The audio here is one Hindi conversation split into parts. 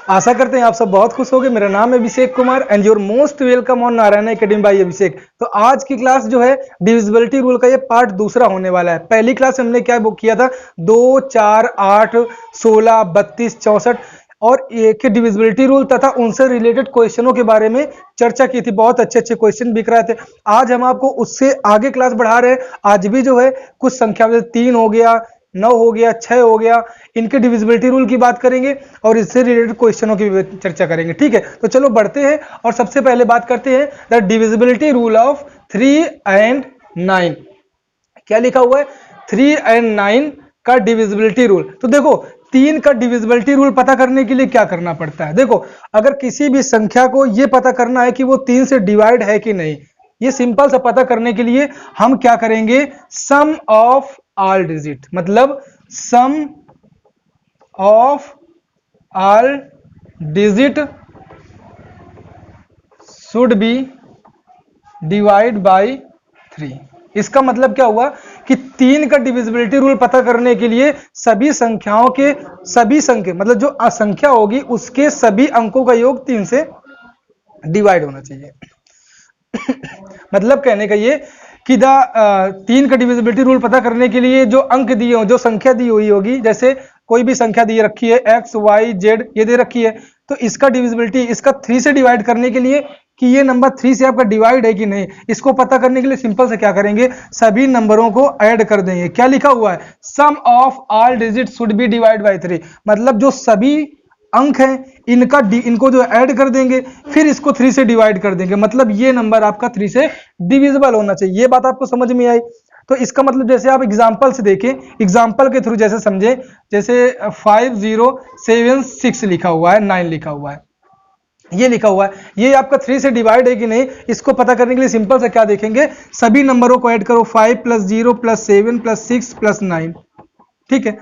आशा करते हैं आप सब बहुत खुश होंगे। मेरा नाम है Abhishek Kumar and your most welcome on Narayan academy by Abhishek. तो आज की क्लास जो है डिविजिबिलिटी रूल का ये पार्ट दूसरा होने वाला है। पहली क्लास हमने क्या बुक किया था, 2, 4, 8, 16, 32, 64 और एक डिविजिबिलिटी रूल तथा उनसे रिलेटेड क्वेश्चनों के बारे में चर्चा की थी। बहुत अच्छे अच्छे क्वेश्चन बिक रहे थे। आज हम आपको उससे आगे क्लास बढ़ा रहे हैं। आज भी जो है कुछ संख्या में 3 हो गया, 9 हो गया, 6 हो गया, इनके डिविजिबिलिटी रूल की बाट करेंगे और इससे रिलेटेड क्वेश्चनों की भी चर्चा करेंगे। ठीक है, तो चलो बढ़ते हैं और सबसे पहले बात करते हैं the divisibility rule of 3 and 9। क्या लिखा हुआ है? 3 एंड 9 का डिविजिबिलिटी रूल। तो देखो 3 का डिविजिबिलिटी रूल पता करने के लिए क्या करना पड़ता है। देखो अगर किसी भी संख्या को यह पता करना है कि वो 3 से डिवाइड है कि नहीं, ये सिंपल सा पता करने के लिए हम क्या करेंगे, सम ऑफ ऑल डिजिट, मतलब sum of all digit should be divide by 3। इसका मतलब क्या हुआ कि 3 का डिविजिबिलिटी रूल पता करने के लिए सभी संख्याओं के सभी संख्या, मतलब जो असंख्या होगी उसके सभी अंकों का योग 3 से डिवाइड होना चाहिए। मतलब कहने का ये कि 3 का डिविजिबिलिटी रूल पता करने के लिए जो अंक दिए हो, जो संख्या दी हुई होगी, जैसे कोई भी संख्या दी रखी है x, y, z ये दे रखी है, तो इसका डिविजिबिलिटी इसका 3 से डिवाइड करने के लिए कि ये नंबर 3 से आपका डिवाइड है कि नहीं, इसको पता करने के लिए सिंपल से क्या करेंगे, सभी नंबरों को ऐड कर देंगे। क्या लिखा हुआ है, sum of all digit should be divide by 3, मतलब जो सभी अंक हैं इनको जो ऐड कर देंगे, फिर इसको 3 से डिवाइड कर देंगे, मतलब ये नंबर आपका 3 से डिविजिबल होना चाहिए। ये बात आपको समझ में आई? तो इसका मतलब जैसे आप एग्जांपल से देखें, एग्जांपल के थ्रू जैसे समझे, जैसे 5076 लिखा हुआ है, 9 लिखा हुआ है, ये लिखा हुआ है, ये आपका 3 से डिवाइड है कि नहीं, इसको पता करने के लिए सिंपल से क्या देखेंगे, सभी नंबरों को ऐड करो, 5 + 0 + 7 + 6 + 9। ठीक है,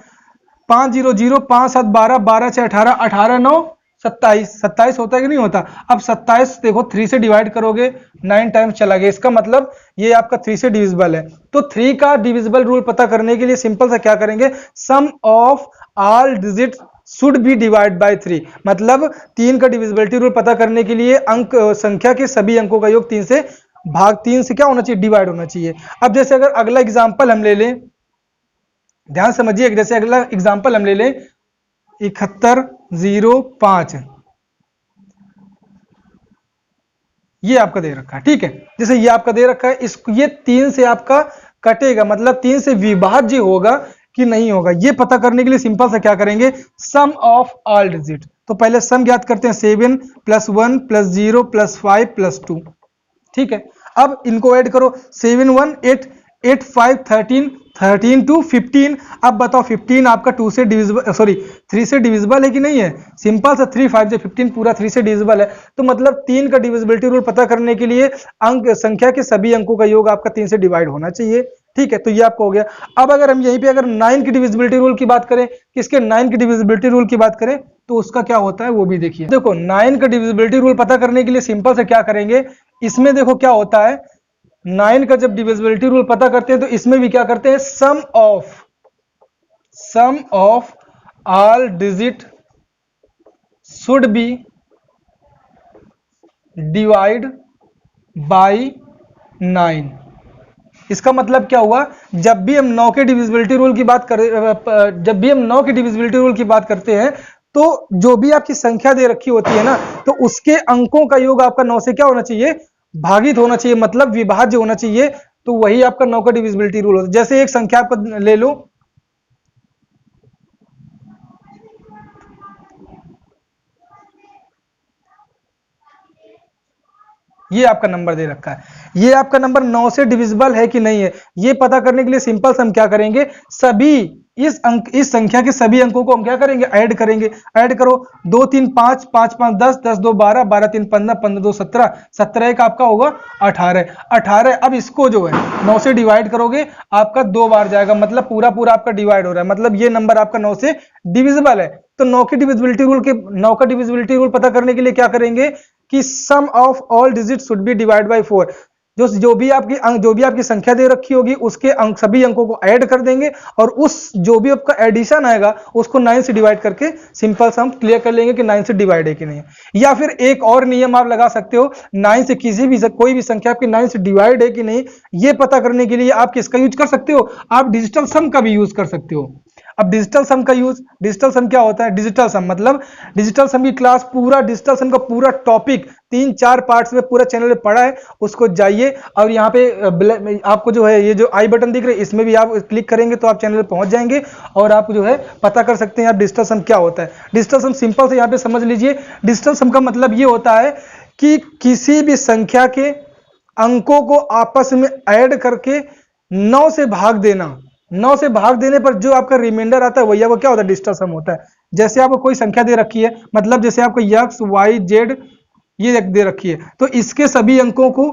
5 0 0 5 7 12 12 6 18 18 9 27 27 होता है कि नहीं होता। अब 27 देखो 3 से डिवाइड करोगे 9 टाइम्स चला गया, इसका मतलब ये आपका 3 से डिविजिबल है। तो 3 का डिविजिबल रूल पता करने के लिए सिंपल सा क्या करेंगे, sum of all digit should be divide by 3, मतलब 3 का डिविजिबिलिटी रूल पता करने के लिए अंक संख्या के सभी अंकों का योग 3 से भाग 3 से क्या होना चाहिए, डिवाइड होना चाहिए। अब जैसे अगर अगला एग्जांपल हम ले लें, ध्यान समझिए, जैसे अगला एग्जांपल हम ले लें 7105, ये आपका दे रखा है। ठीक है, जैसे ये आपका दे रखा है, इस ये 3 से आपका कटेगा, मतलब 3 से विभाज्य होगा कि नहीं होगा, ये पता करने के लिए सिंपल से क्या करेंगे, सम ऑफ ऑल डिजिट। तो पहले सम ज्ञात करते हैं, 7 + 1 + 0 + 5 + 2। ठीक है, अब इनको ऐड करो, 7 1 8 8 5 13 13 2 15। अब बताओ 15 आपका 2 से डिविजिबल, सॉरी 3 से डिविजिबल है कि नहीं है, सिंपल सा 3 5 से 15 पूरा 3 से डिविजिबल है। तो मतलब 3 का डिविजिबिलिटी रूल पता करने के लिए अंक संख्या के सभी अंकों का योग आपका 3 से डिवाइड होना चाहिए। ठीक है, तो ये आपको हो गया। अब अगर हम यहीं पे अगर 9 की डिविजिबिलिटी रूल की बात करें, किसके 9 की डिविजिबिलिटी रूल की बात करें, तो उसका क्या होता है वो भी देखिए। देखो 9 का डिविजिबिलिटी रूल पता करने के लिए सिंपल से क्या करेंगे, इसमें देखो क्या होता है, 9 का जब डिविजिबिलिटी रूल पता करते हैं तो इसमें भी क्या करते हैं, sum of all digit should be divide by 9। इसका मतलब क्या हुआ, जब भी हम 9 के डिविजिबिलिटी रूल की बात करें, जब भी हम 9 के डिविजिबिलिटी रूल की बात करते हैं, तो जो भी आपकी संख्या दे रखी होती है ना, तो उसके अंकों का योग आपका 9 से क्या होना चाहिए, भागित होना चाहिए, मतलब विभाज्य होना चाहिए। तो वही आपका 9 का डिविजिबिलिटी रूल होता है। जैसे एक संख्या आपको ले लो, ये आपका नंबर दे रखा है, ये आपका नंबर 9 से डिविजिबल है कि नहीं है, ये पता करने के लिए सिंपल से हम क्या करेंगे, सभी इस संख्या के सभी अंकों को हम क्या करेंगे, ऐड करेंगे। ऐड करो, 2 3 5 5 5 10 10 2 12 12 3 15 15 2 17 17 एक आपका होगा 18 18। अब इसको जो है 9 से डिवाइड करोगे, आपका 2 बार जाएगा, मतलब पूरा आपका डिवाइड हो रहा है, मतलब ये नंबर आपका 9 से डिविजिबल है। तो 9 का डिविजिबिलिटी रूल पता करने के लिए क्या करेंगे कि sum of all digit should be divide by 4। जो भी आपकी संख्या दे रखी होगी उसके सभी अंकों को ऐड कर देंगे और उस जो भी आपका एडिशन आएगा उसको 9 से डिवाइड करके सिंपल सा हम क्लियर कर लेंगे कि 9 से डिवाइड है कि नहीं। या फिर एक और नियम आप लगा सकते हो, 9 से कोई भी संख्या आपकी 9 से डिवाइड है कि नहीं ये पता करने के लिए आप किसका यूज कर सकते हो, आप डिजिटल सम का भी यूज कर सकते हो। अब डिजिटल सम क्या होता है, डिजिटल सम मतलब डिजिटल सम की क्लास पूरा डिजिटल सम का पूरा टॉपिक 3-4 पार्ट्स में पूरा चैनल में पड़ा है, उसको जाइए और यहाँ पे आपको जो है ये जो आई बटन दिख रहे हैं इसमें भी आप क्लिक करेंगे तो आप चैनल पे पहुंच जाएंगे और आप जो है पता कर सकते हैं आप डिजिटल सम क्या होता है। डिजिटल सम सिंपल से यहाँ पे समझ लीजिए, डिजिटल सम का मतलब ये होता है कि किसी भी संख्या के अंकों को आपस में ऐड करके 9 से भाग देना, 9 से भाग देने पर जो आपका रिमाइंडर आता है वही आपको क्या होता है, डिजिटल सम होता है। जैसे आपको कोई संख्या दे रखी है, मतलब जैसे आपको x y z ये दे रखी है तो इसके सभी अंकों को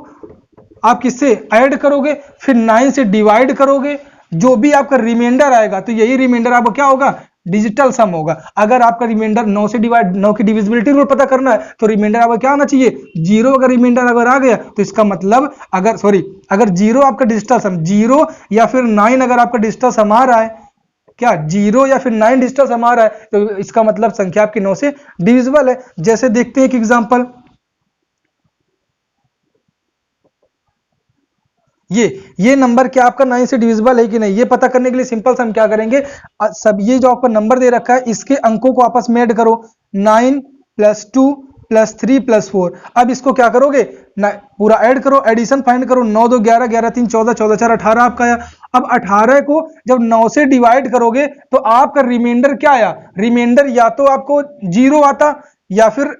आप किससे ऐड करोगे, फिर 9 से डिवाइड करोगे, जो भी आपका रिमाइंडर आएगा तो यही रिमाइंडर आपको क्या होगा, डिजिटल सम होगा। अगर आपका रिमाइंडर 9 से डिवाइड 9 की डिविजिबिलिटी रूल पता करना है तो रिमाइंडर आपका क्या आना चाहिए, 0। अगर रिमाइंडर अगर आ गया तो इसका मतलब अगर 0 आपका डिजिटल सम 0 या फिर 9 अगर आपका डिजिटल सम आ रहा है, क्या 0 या फिर 9 डिजिटल सम आ रहा है तो इसका मतलब संख्या आपकी 9 से डिविजिबल है। जैसे देखते हैं एक एग्जांपल, ये नंबर क्या आपका 9 से डिविजिबल है कि नहीं ये पता करने के लिए सिंपल से हम क्या करेंगे, सब ये जो आपका नंबर दे रखा है इसके अंकों को आपस में ऐड करो, 9 + 2 + 3 + 4। अब इसको क्या करोगे, पूरा ऐड करो, एडिशन फाइंड करो, 9 2 11 11 3 14 14 4 18 आपका आया। अब 18 को जब 9 से डिवाइड करोगे तो आपका रिमाइंडर क्या आया, रिमाइंडर या तो आपको 0 आता या फिर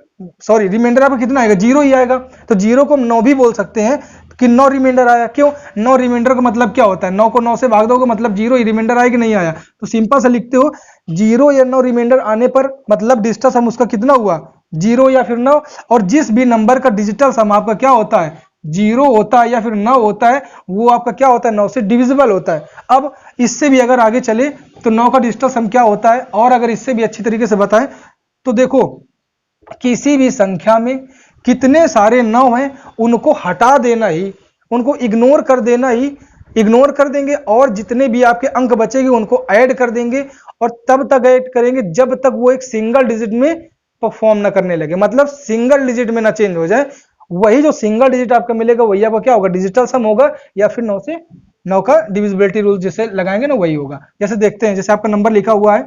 रिमाइंडर आपका कितना आएगा, 0 ही आएगा। तो 0 को हम 9 भी बोल सकते हैं कि 9 रिमाइंडर आया। क्यों, 9 रिमाइंडर का मतलब क्या होता है, 9 को 9 से भाग दोगे मतलब 0 ही रिमाइंडर आया कि नहीं आया। तो सिंपल से लिखते हो 0 या 9 रिमाइंडर आने पर मतलब डिजिटल सम उसका कितना हुआ, 0 या फिर 9। और जिस भी नंबर का डिजिटल सम आपका क्या होता है, 0 होता है या फिर 9 होता है, वो आपका क्या होता है, 9 से डिविजिबल होता है। अब इससे भी अगर आगे चले तो 9 का डिजिटल सम क्या होता है, और अगर इससे भी अच्छी तरीके से बताएं तो देखो किसी भी संख्या में कितने सारे 9 हैं उनको हटा देना ही, उनको इग्नोर कर देना ही, इग्नोर कर देंगे और जितने भी आपके अंक बचेंगे उनको ऐड कर देंगे और तब तक ऐड करेंगे जब तक वो एक सिंगल डिजिट में परफॉर्म ना करने लगे, मतलब सिंगल डिजिट में ना चेंज हो जाए। वही जो सिंगल डिजिट आपका मिलेगा वही आपका क्या होगा, डिजिटल सम होगा या फिर 9 से 9 का डिविजिबिलिटी रूल जिसे लगाएंगे ना वही होगा। जैसे देखते हैं, जैसे आपका नंबर लिखा हुआ है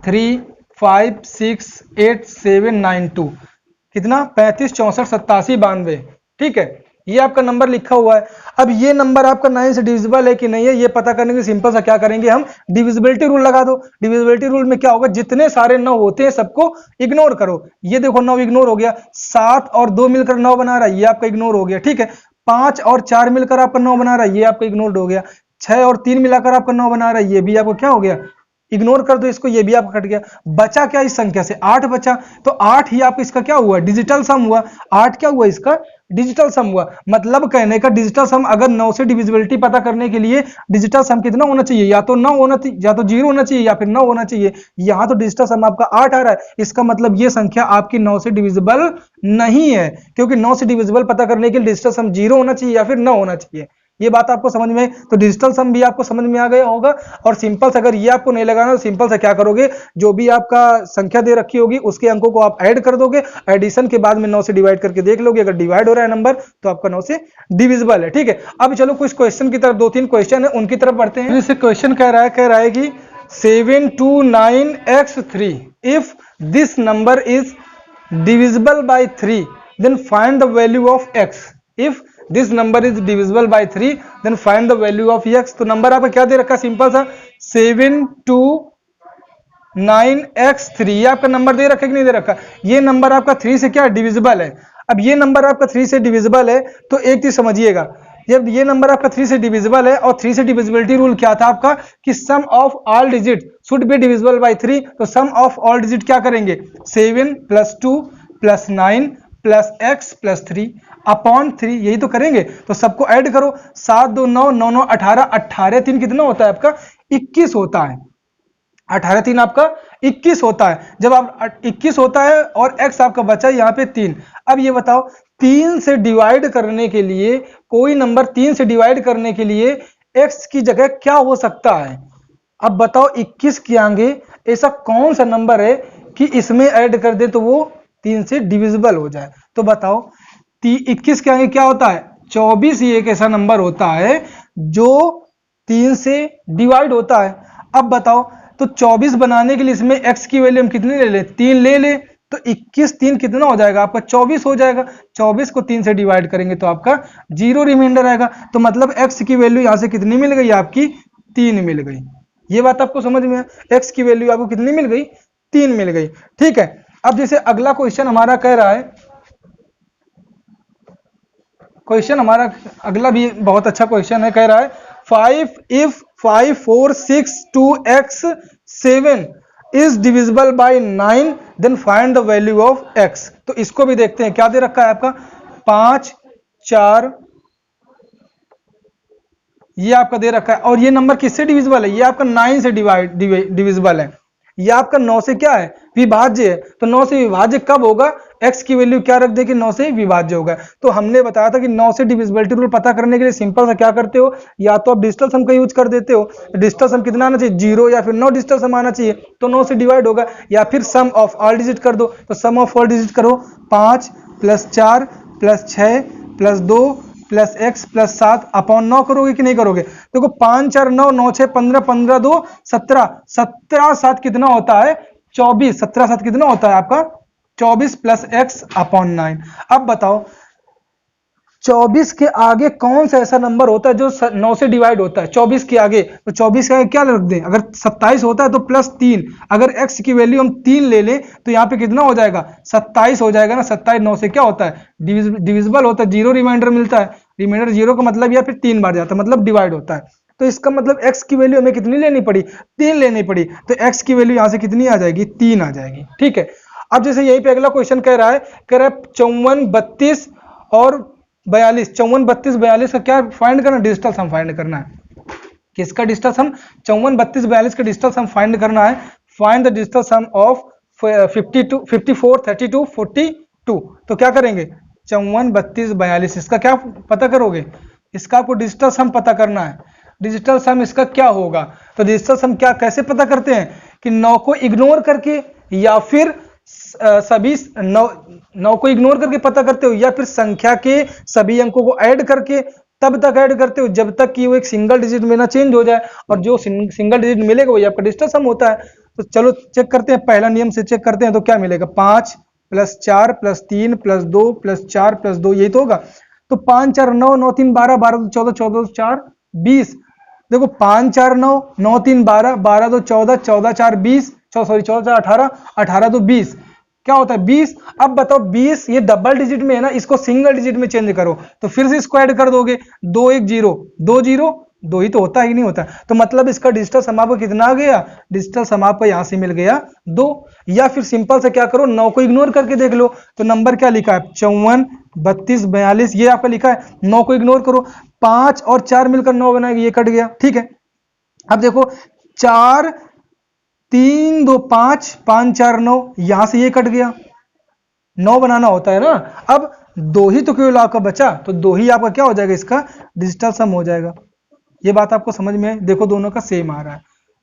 3 5 6 8 7 9 2, कितना 35 64 87 92, ठीक है, ये आपका नंबर लिखा हुआ है। अब ये नंबर आपका 9 से डिविजिबल है कि नहीं है ये पता करने के सिंपल सा क्या करेंगे, हम डिविजिबिलिटी रूल लगा दो। डिविजिबिलिटी रूल में क्या होगा, जितने सारे 9 होते हैं सबको इग्नोर करो। ये देखो 9 इग्नोर हो गया, 7 और 2 मिलकर 9 बना रहा है, ये आपका इग्नोर हो गया, ठीक है। 5 और 4 मिलकर आपका 9 बना रहा है, ये आपका इग्नोर हो गया। 6 और 3 मिलाकर आपका 9 बना रहा है, ये भी आपको क्या हो गया, इग्नोर कर दो इसको, ये भी आपका कट गया। बचा क्या इस संख्या से, 8 बचा, तो 8 ही आपका इसका क्या हुआ, डिजिटल सम हुआ। 8 क्या हुआ, इसका डिजिटल सम हुआ। मतलब कहने का डिजिटल सम अगर 9 से डिविजिबिलिटी पता करने के लिए डिजिटल सम कितना होना चाहिए, या तो 9 होना चाहिए, या तो 0 होना चाहिए, या फिर 9 होना चाहिए। यहाँ तो डिजिटल सम आपका 8 आ रहा है, इसका मतलब ये संख्या आपकी 9 से डिविजिबल नहीं है, क्योंकि 9 से डिविजिबल पता करने के लिए डिजिटल सम 0 होना चाहिए या फिर 9 होना चाहिए। ये बात आपको समझ में, तो डिजिटल सम भी आपको समझ में आ गया होगा। और सिंपल से अगर ये आपको नहीं लगाना तो सिंपल से क्या करोगे, जो भी आपका संख्या दे रखी होगी उसके अंकों को आप ऐड कर दोगे, एडिशन के बाद में 9 से डिवाइड करके देख लोगे, अगर डिवाइड हो रहा है नंबर तो आपका 9 से डिविजिबल है, ठीक है। अब चलो कुछ क्वेश्चन की तरफ, 2-3 क्वेश्चन है उनकी तरफ बढ़ते हैं। जैसे क्वेश्चन कह रहा है कि 729x3 if this number is divisible by 3 then find the value of x। if this number is divisible by 3 then find the value of x। तो नंबर आपका क्या दे रखा है, सिंपल सा 729x3, ये आपका नंबर दे रखा है कि नहीं दे रखा, ये नंबर आपका 3 से क्या डिविजिबल है। अब ये नंबर आपका 3 से डिविजिबल है तो एक चीज समझिएगा, जब ये नंबर आपका 3 से डिविजिबल है, और 3 से डिविजिबिलिटी रूल क्या था आपका कि sum of all digit should be divisible by 3। तो सम ऑफ ऑल डिजिट क्या करेंगे, 7 + 2 + 9 + x + 3 अपॉन 3, यही तो करेंगे। तो सबको ऐड करो, 7 2 9 9 9 18, 18 3 कितना होता है आपका 21 होता है, 18 3 आपका 21 होता है। जब आप 21 होता है और x आपका बचा यहाँ पे 3। अब ये बताओ 3 से डिवाइड करने के लिए, कोई नंबर 3 से डिवाइड करने के लिए x की जगह क्या हो सकता है। अब बताओ 21 के आगे ऐसा कौन सा नंबर है कि इसमें ऐड कर दे तो वो 3 से डिविजिबल हो जाए। तो बताओ 21 के आगे क्या होता है, 24 ही एक ऐसा नंबर होता है जो 3 से डिवाइड होता है। अब बताओ तो 24 बनाने के लिए इसमें x की वैल्यू हम कितनी ले ले, 3 ले ले, तो 21 3 कितना हो जाएगा आपका, 24 हो जाएगा। 24 को 3 से डिवाइड करेंगे तो आपका 0 रिमाइंडर आएगा। तो मतलब x की वैल्यू यहां से कितनी मिल गई आपकी, 3 मिल गई। ये बात आपको समझ में है, x की वैल्यू आपको कितनी मिल गई, 3 मिल गई। ठीक है, अब जैसे अगला क्वेश्चन हमारा कह रहा है, क्वेश्चन हमारा अगला भी बहुत अच्छा क्वेश्चन है, कह रहा है 5 if 5 4 6 2 x 7 is divisible by 9 then find the value of x। तो इसको भी देखते हैं, क्या दे रखा है आपका 5 4, ये आपका दे रखा है, और ये नंबर किससे डिविजिबल है, ये आपका 9 से डिविजिबल है। ये आपका 9 से क्या है, विभाज्य है। तो 9 से विभाज्य कब होगा, x की वैल्यू क्या रख दे कि 9 से विभाज्य होगा। तो हमने बताया था कि 9 से डिविजिबिलिटी रूल पता करने के लिए सिंपल सा क्या करते हो, या तो आप डिजिटल सम का यूज कर देते हो। डिजिटल सम कितना आना चाहिए, 0 या फिर 9 डिजिटल सम आना चाहिए, तो 9 से डिवाइड होगा। या फिर सम ऑफ ऑल डिजिट कर दो, तो सम ऑफ ऑल डिजिट करो, 5 + 4 + 6 + 2 + x + 7 अपॉन 9 करोगे कि नहीं करोगे। देखो 5 4 9 9 6 15 15 2 17 17 7 कितना होता है, 24। 17 7 कितना होता है आपका 24 + x अपॉन 9। अब बताओ 24 के आगे कौन सा ऐसा नंबर होता है जो 9 से डिवाइड होता है, 24 के आगे। तो 24 के आगे क्या रख दें, अगर 27 होता है तो +3, अगर x की वैल्यू हम 3 ले लें तो यहाँ पे कितना हो जाएगा, 27 हो जाएगा ना। 27 9 से क्या होता है, डिविजिबल होता है, 0 रिमाइंडर मिलता है। रिमाइंडर 0 का मतलब या फिर 3 बार जाता है, मतलब डिवाइड होता है। तो इसका मतलब x की वैल्यू हमें कितनी लेनी पड़ी, 3 लेनी पड़ी। तो x की वैल्यू यहाँ से कितनी आ जाएगी, 3 आ जाएगी। ठीक है, अब जैसे यहीं पे अगला क्वेश्चन कह रहा है 54 32 और 42, 54 32 42 का क्या फाइंड करना, डिजिटल सम फाइंड करना है। किसका डिजिटल सम, 54 32 42 का डिजिटल सम फाइंड करना है। Find the digital sum of 52 54 32 42। तो क्या करेंगे, 54 32 42 इसका क्या पता करोगे, इसका आपको डिजिटल सम पता करना है। डिजिटल सम इसका क्या होगा, तो डिजिटल सम क्या कैसे पता करते हैं कि 9 को इग्नोर करके, या फिर सभी 9 को इग्नोर करके पता करते हो, या फिर संख्या के सभी अंकों को ऐड करके तब तक ऐड करते हो जब तक कि वो एक सिंगल डिजिट में ना चेंज हो जाए, और जो सिंगल डिजिट मिलेगा वही आपका डिजिटल सम होता है। तो चलो चेक करते हैं, पहला नियम से चेक करते हैं। तो क्या मिलेगा, 5 + 4 + 3 + 2 + 4 + 2, यही तो होगा। तो 5 4 9 9 3 12 12 2 14 14 2 4 20। देखो 5 4 9 9 3 12 12 2 14 14 4 20, सॉरी 14 4 18 18 2 20, क्या होता है 20। अब बताओ 20 ये डबल डिजिट में है ना, इसको सिंगल डिजिट में चेंज करो तो फिर से इसको ऐड कर दोगे, 2 1 0 2 0 2 ही तो होता ही नहीं होता। तो मतलब इसका डिजिटल सम आपको कितना आ गया, डिजिटल सम आपको यहां से मिल गया 2। या फिर सिंपल से क्या करो, 9 को इग्नोर करके देख लो। तो नंबर क्या लिखा है, 54 32 42, ये आपका लिखा है। 9 को इग्नोर करो, 5 और 4 मिलकर 9 बनाएगी, ये कट गया। ठीक है, अब देखो 4 3 2 5 5 4 9, यहां से ये कट गया, 9 बनाना होता है ना। अब 2 ही तो केवल आपका बचा, तो 2 ही आपका क्या हो जाएगा, इसका डिजिटल सम हो जाएगा। ये बात आपको समझ में है, देखो दोनों का सेम आ रहा है।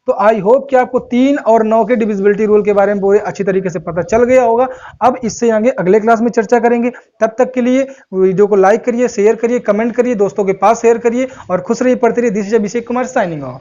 तो आई होप कि आपको 3 और 9 के डिविजिबिलिटी रूल के बारे में पूरे अच्छी तरीके से पता चल गया होगा। अब इससे आगे अगले क्लास में चर्चा करेंगे। तब तक के लिए वीडियो को लाइक करिए, शेयर करिए, कमेंट करिए, दोस्तों के पास शेयर करिए, और खुश रहिए, पढ़ते रहिए। This is Abhishek Kumar signing off.